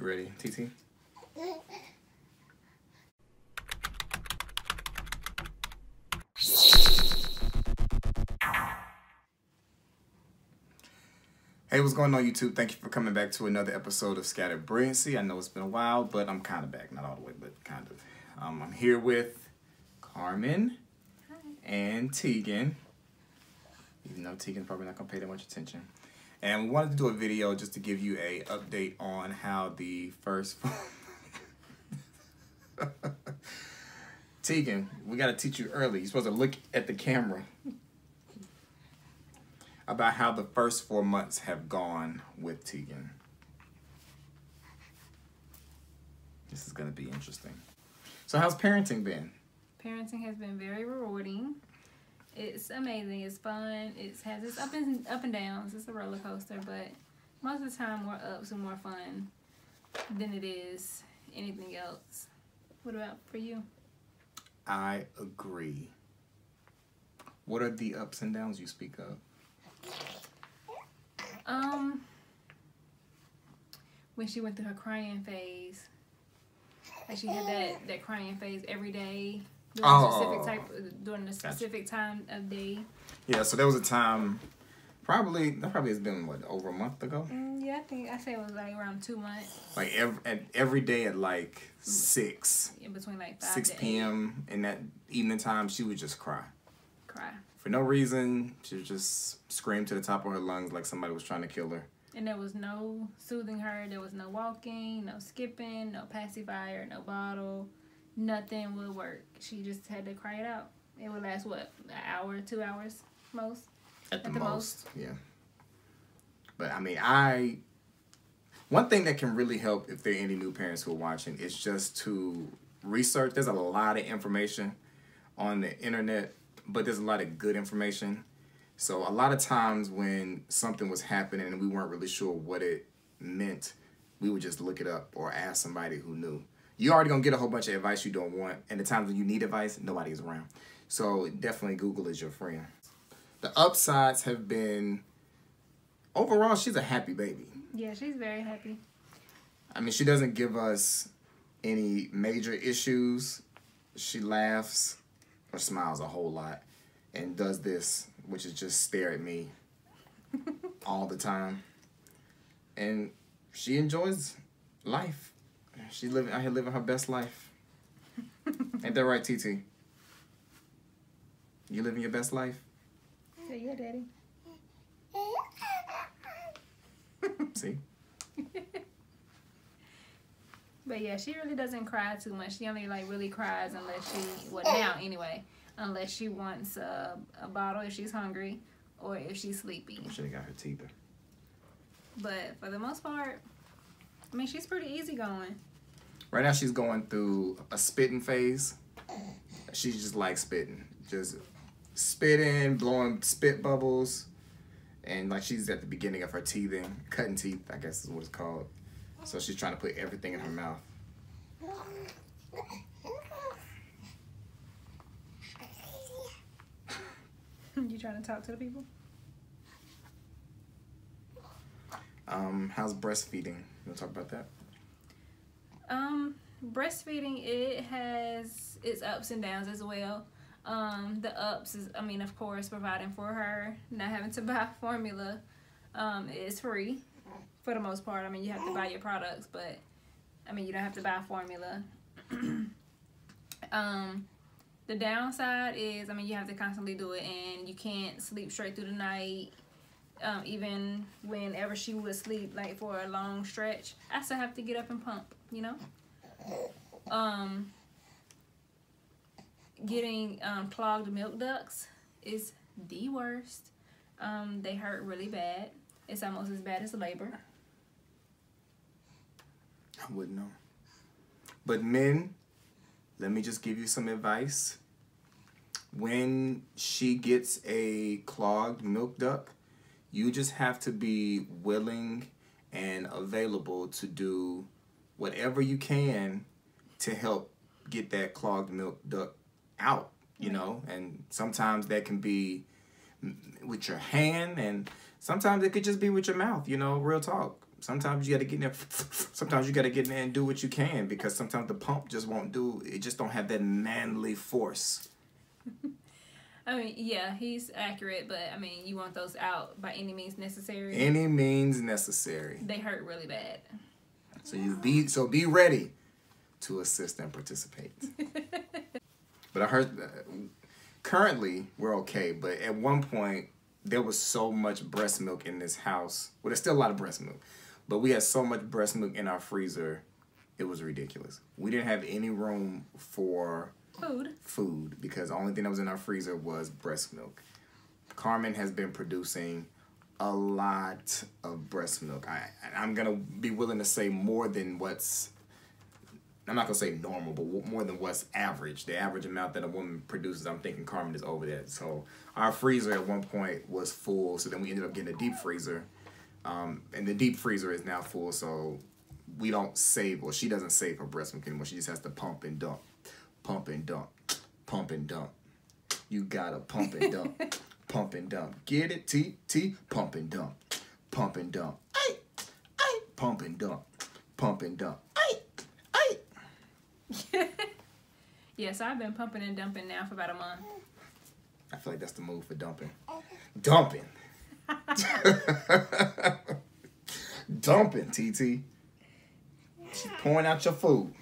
ready. TT? Hey, what's going on, YouTube? Thank you for coming back to another episode of Scattered Brilliancy. I know it's been a while, but I'm kind of back. Not all the way, but kind of. I'm here with Carmen. Hi. And Teagan. Even though Teagan's probably not going to pay that much attention. And we wanted to do a video just to give you a update on how the first... Teagan, we got to teach you early. You're supposed to look at the camera. About how the first 4 months have gone with Teagan. This is going to be interesting. So how's parenting been? Parenting has been very rewarding. It's amazing. It's fun. It has its up and downs. It's a roller coaster, but most of the time more ups and more fun than it is anything else. What about for you? I agree. What are the ups and downs you speak of? When she went through her crying phase, like she had that crying phase every day during a specific time of day. Yeah, so there was a time, that probably has been what, over a month ago. Yeah, I say it was like around 2 months. Like every day at like 6. In between like 5 6 to 8. p.m. in that evening time, she would just cry. Cry. For no reason, she would just scream to the top of her lungs like somebody was trying to kill her. And there was no soothing her. There was no walking, no skipping, no pacifier, no bottle. Nothing would work. She just had to cry it out. It would last, what, an hour, 2 hours most? At the most, yeah. But, I mean, one thing that can really help if there are any new parents who are watching is just to research. There's a lot of information on the internet, but there's a lot of good information. So a lot of times when something was happening and we weren't really sure what it meant, we would just look it up or ask somebody who knew. You're already going to get a whole bunch of advice you don't want. And the times when you need advice, nobody's around. So definitely Google is your friend. The upsides have been, overall, she's a happy baby. Yeah, she's very happy. I mean, she doesn't give us any major issues. She laughs or smiles a whole lot and does this, which is just stare at me all the time. And she enjoys life. She's out here living her best life. Ain't that right, TT? You living your best life? Yeah, Daddy. See? But yeah, she really doesn't cry too much. She only like really cries unless she, well now anyway, unless she wants a bottle if she's hungry or if she's sleepy. I should have got her teeth. But for the most part, I mean, she's pretty easygoing. Right now she's going through a spitting phase. She just likes spitting. Just spitting, blowing spit bubbles. And like she's at the beginning of her teething. Cutting teeth, I guess is what it's called. So she's trying to put everything in her mouth. You trying to talk to the people? How's breastfeeding? You want to talk about that? Breastfeeding, it has its ups and downs as well. The ups is, I mean, of course, providing for her, not having to buy formula. It's free for the most part. I mean, you have to buy your products, but I mean, you don't have to buy formula. The downside is, I mean, you have to constantly do it, and you can't sleep straight through the night. Even whenever she would sleep, like for a long stretch, I still have to get up and pump, you know? Getting clogged milk ducts is the worst. They hurt really bad. It's almost as bad as labor. I wouldn't know. But men, let me just give you some advice. When she gets a clogged milk duct, you just have to be willing and available to do whatever you can to help get that clogged milk duct out, you know? And sometimes that can be with your hand, and sometimes it could just be with your mouth, you know, real talk. sometimes you got to get in there. Sometimes you got to get in there and do what you can, because sometimes the pump just won't do. It just don't have that manly force. I mean, yeah, he's accurate, but I mean, you want those out by any means necessary. Any means necessary. They hurt really bad. So be ready to assist and participate. But I heard currently we're okay, but at one point there was so much breast milk in this house. Well, there's still a lot of breast milk, but we had so much breast milk in our freezer, it was ridiculous. We didn't have any room for food because the only thing that was in our freezer was breast milk. Carmen has been producing a lot of breast milk. I'm gonna be willing to say more than what's, I'm not gonna say normal, but more than what's average. The average amount that a woman produces, I'm thinking Carmen is over that. So our freezer at one point was full, so then we ended up getting a deep freezer. And the deep freezer is now full, so we don't save, or she doesn't save her breast milk anymore. She just has to pump and dump. Pump and dump. Pump and dump. You gotta pump and dump. Pump and dump. Get it, T. Pump and dump. Pump and dump. Ay. Pump and dump. Pump and dump. Yeah, so I've been pumping and dumping now for about a month. I feel like that's the move for dumping. Dumping. Dumping, TT. She's pouring out your food.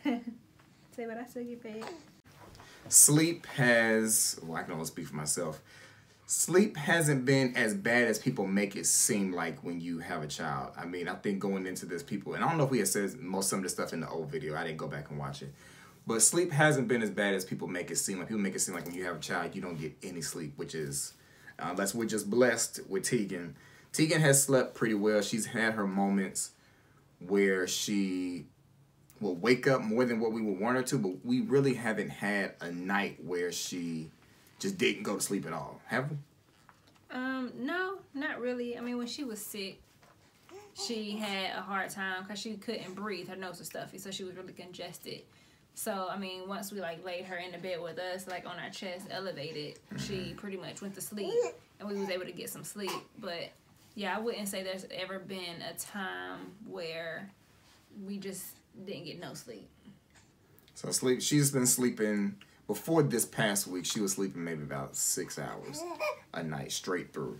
Say what I said, you paid. Sleep has, well, I can only speak for myself. Sleep hasn't been as bad as people make it seem like when you have a child. I mean, I think going into this, people, and I don't know if we had said some of the stuff in the old video. I didn't go back and watch it. But sleep hasn't been as bad as people make it seem. Like, people make it seem like when you have a child, you don't get any sleep, which is, unless we're just blessed with Teagan. Teagan has slept pretty well. She's had her moments where she will wake up more than what we would want her to, but we really haven't had a night where she just didn't go to sleep at all. Have we? No, not really. I mean, when she was sick, she had a hard time because she couldn't breathe. Her nose was stuffy, so she was really congested. So, I mean, once we, like, laid her in the bed with us, like, on our chest, elevated, she pretty much went to sleep, and we was able to get some sleep. But, yeah, I wouldn't say there's ever been a time where we just didn't get no sleep. So, she's been sleeping, before this past week, she was sleeping maybe about 6 hours a night, straight through.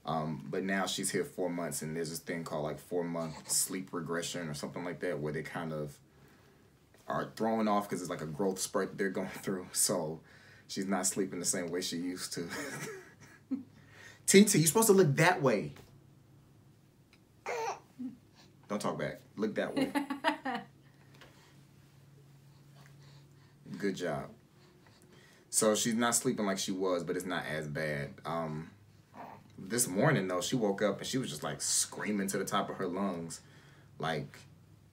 But now she's here 4 months, and there's this thing called, like, 4-month sleep regression or something like that, where they kind of are thrown off because it's like a growth spurt that they're going through. So she's not sleeping the same way she used to. TT, you're supposed to look that way. Don't talk back. Look that way. Good job. So she's not sleeping like she was, but it's not as bad. This morning, though, she woke up and she was just like screaming to the top of her lungs. Like,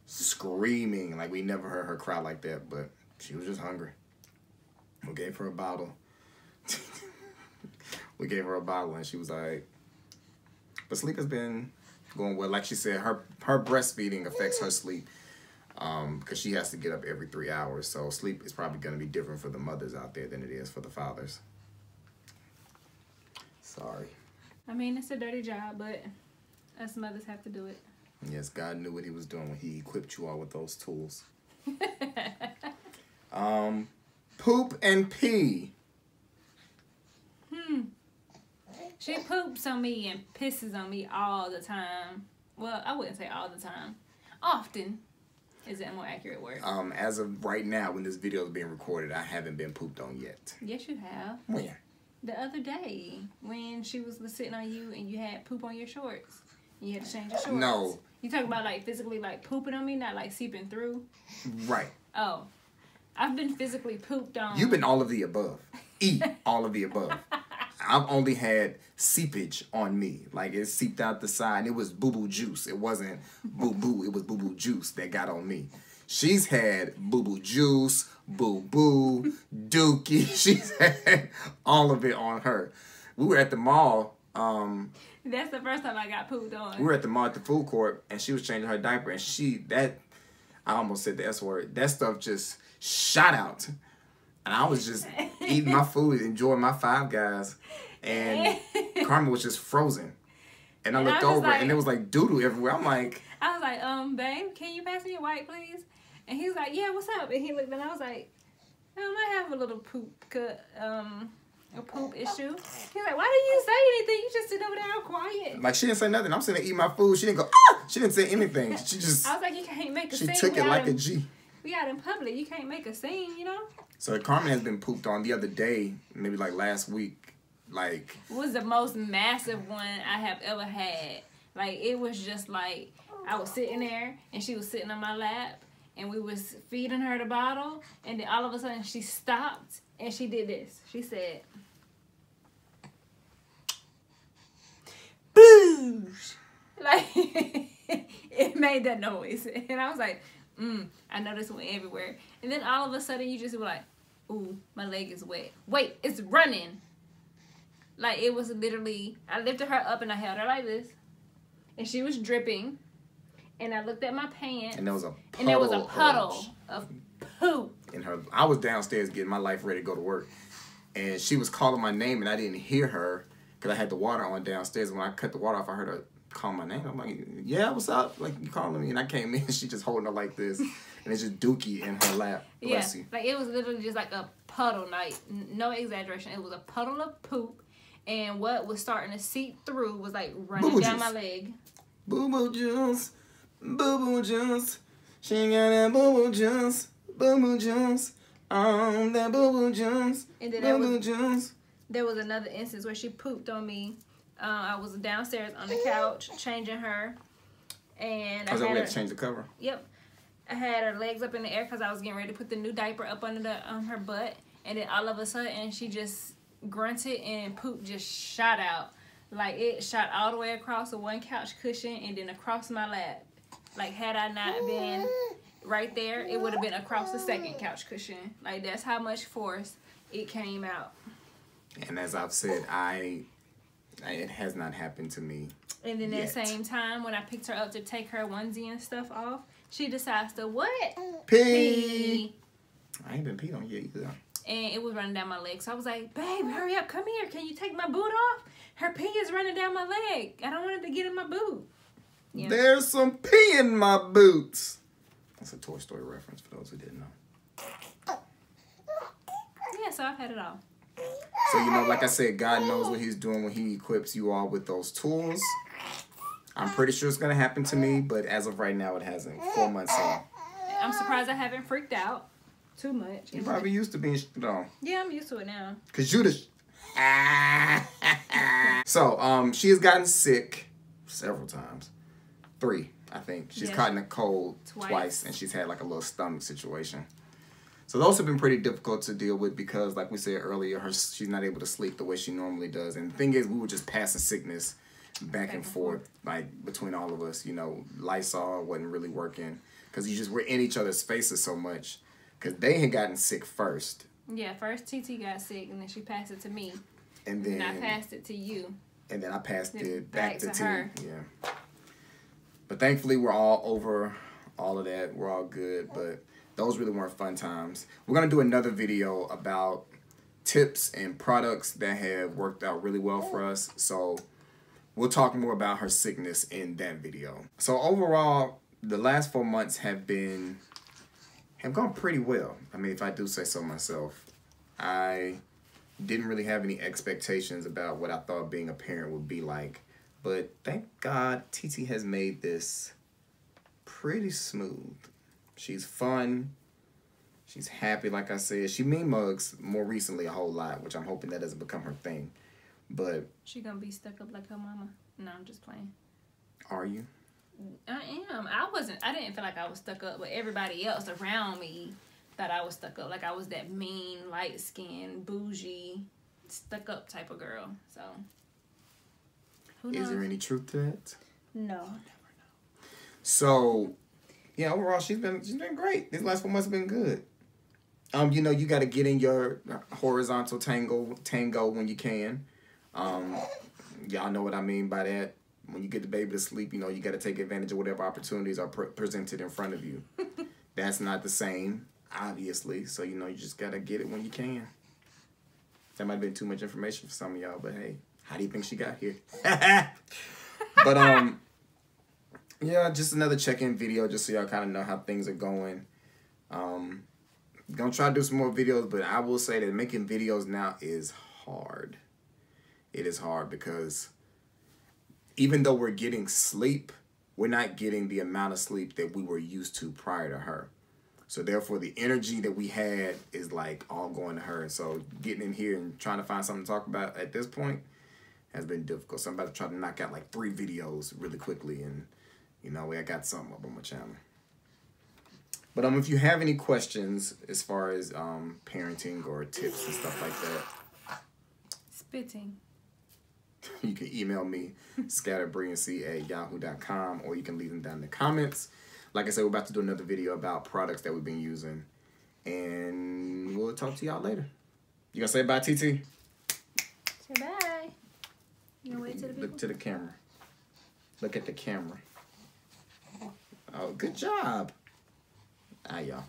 screaming. Like, we never heard her cry like that, but she was just hungry. We gave her a bottle. We gave her a bottle and she was like, but sleep has been going well. Like she said, her breastfeeding affects her sleep because she has to get up every 3 hours. So sleep is probably going to be different for the mothers out there than it is for the fathers. Sorry. I mean, it's a dirty job, but us mothers have to do it. Yes, God knew what he was doing when he equipped you all with those tools. Poop and pee. She poops on me and pisses on me all the time. Well, I wouldn't say all the time. Often is a more accurate word. As of right now, when this video is being recorded, I haven't been pooped on yet. Yes, you have. When? The other day, when she was sitting on you and you had poop on your shorts. You had to change your shorts. No. You talking about, like, physically, like, pooping on me, not, like, seeping through? Right. Oh. I've been physically pooped on. You've been all of the above. All of the above. I've only had seepage on me. Like, it seeped out the side, and it was boo-boo juice. It wasn't boo-boo. It was boo-boo juice that got on me. She's had boo-boo juice, boo-boo, dookie. She's had all of it on her. We were at the mall. That's the first time I got pooped on. We were at the mall at the food court, and she was changing her diaper, and I almost said the S word. That stuff just shot out. And I was just eating my food, enjoying my Five Guys, and Carmen was just frozen. And I looked over, and there was like doodle everywhere. I'm like, I was like, babe, can you pass me a wipe, please? And he was like, yeah, what's up? And he looked, and I was like, I might have a little poop issue. He's like, why didn't you say anything? You just sit over there all quiet. Like, she didn't say nothing. I'm sitting there eating my food. She didn't go, ah! She didn't say anything. She just... I was like, you can't make a scene. She took it like a G. We out in public. You can't make a scene, you know? So Carmen has been pooped on the other day, maybe like last week. Like... It was the most massive one I have ever had. Like, it was just like, I was sitting there, and she was sitting on my lap, and we was feeding her the bottle, and then all of a sudden she stopped, and she did this. She said... Boosh! Like, it made that noise. And I was like, I know this went everywhere. And then all of a sudden, you just were like, ooh, my leg is wet. Wait, it's running. Like, it was literally, I lifted her up and I held her like this. And she was dripping. And I looked at my pants. And there was a puddle of poop. In her, I was downstairs getting my life ready to go to work. And she was calling my name and I didn't hear her. Because I had the water on downstairs. When I cut the water off, I heard her call my name. I'm like, yeah, what's up? Like, you calling me? And I came in, and she just holding her like this. And it's just dookie in her lap. Bless you. Like, it was literally just like a puddle night. No exaggeration. It was a puddle of poop. And what was starting to seep through was, like, running down my leg. Boo-boo juice. Boo-boo juice. She got that boo-boo juice. Boo-boo juice. That boo-boo juice. Boo-boo juice. There was another instance where she pooped on me. I was downstairs on the couch changing her, and I had to change the cover. Yep, I had her legs up in the air because I was getting ready to put the new diaper up under the her butt, and then all of a sudden she just grunted and poop just shot out. Like, it shot all the way across the one couch cushion and then across my lap. Like, had I not been right there, it would have been across the second couch cushion. Like, that's how much force it came out. And as I've said, it has not happened to me. And then at the same time, when I picked her up to take her onesie and stuff off, she decides to what? Pee. I ain't been peed on yet either. And it was running down my leg. So I was like, babe, hurry up, come here. Can you take my boot off? Her pee is running down my leg. I don't want it to get in my boot. Yeah. There's some pee in my boots. That's a Toy Story reference for those who didn't know. Yeah, so I've had it all. So, you know, like I said, God knows what he's doing when he equips you all with those tools. I'm pretty sure it's going to happen to me, but as of right now, it hasn't. 4 months in. I'm surprised I haven't freaked out too much. You're probably used to being shit on. Yeah, I'm used to it now. Because you the... So, she has gotten sick several times. 3, I think. She's caught in a cold twice, and she's had like a little stomach situation. So those have been pretty difficult to deal with because, like we said earlier, she's not able to sleep the way she normally does. And the thing is, we were just passing sickness back and forth, like, between all of us. You know, Lysol wasn't really working because we're in each other's faces so much because they had gotten sick first. Yeah, first TT got sick, and then she passed it to me. And then I passed it to you. And then I passed it back to her. Yeah. But thankfully, we're all over all of that. We're all good, but... those really weren't fun times. We're going to do another video about tips and products that have worked out really well for us. So we'll talk more about her sickness in that video. So overall, the last 4 months have gone pretty well. I mean, if I do say so myself. I didn't really have any expectations about what I thought being a parent would be like. But thank God TT has made this pretty smooth. She's fun. She's happy, like I said. She mean mugs more recently a whole lot, which I'm hoping that doesn't become her thing. But... she gonna be stuck up like her mama. No, I'm just playing. Are you? I am. I didn't feel like I was stuck up, but everybody else around me thought I was stuck up. Like I was that mean, light-skinned, bougie, stuck up type of girl. So, who knows? Is there any truth to that? No. I'll never know. So... yeah, overall, she's been great. These last 4 months have been good. You know, you got to get in your horizontal tango when you can. Y'all know what I mean by that. When you get the baby to sleep, you know, you got to take advantage of whatever opportunities are presented in front of you. That's not the same, obviously. So, you know, you just got to get it when you can. That might have been too much information for some of y'all, but hey, how do you think she got here? But yeah, just another check-in video, just so y'all kind of know how things are going. Gonna try to do some more videos, but I will say that making videos now is hard. It is hard because even though we're getting sleep, we're not getting the amount of sleep that we were used to prior to her. So therefore, the energy that we had is like all going to her. And so getting in here and trying to find something to talk about at this point has been difficult. So I'm about to try to knock out like 3 videos really quickly, and you know, I got something up on my channel. But if you have any questions as far as parenting or tips and stuff like that, spitting, you can email me, scatterbrilliancy@yahoo.com, or you can leave them down in the comments. Like I said, we're about to do another video about products that we've been using, and we'll talk to y'all later. You gonna say bye, TT? Say bye. You gonna wait to the people? Look to the camera. Look at the camera. Oh, good job. Y'all.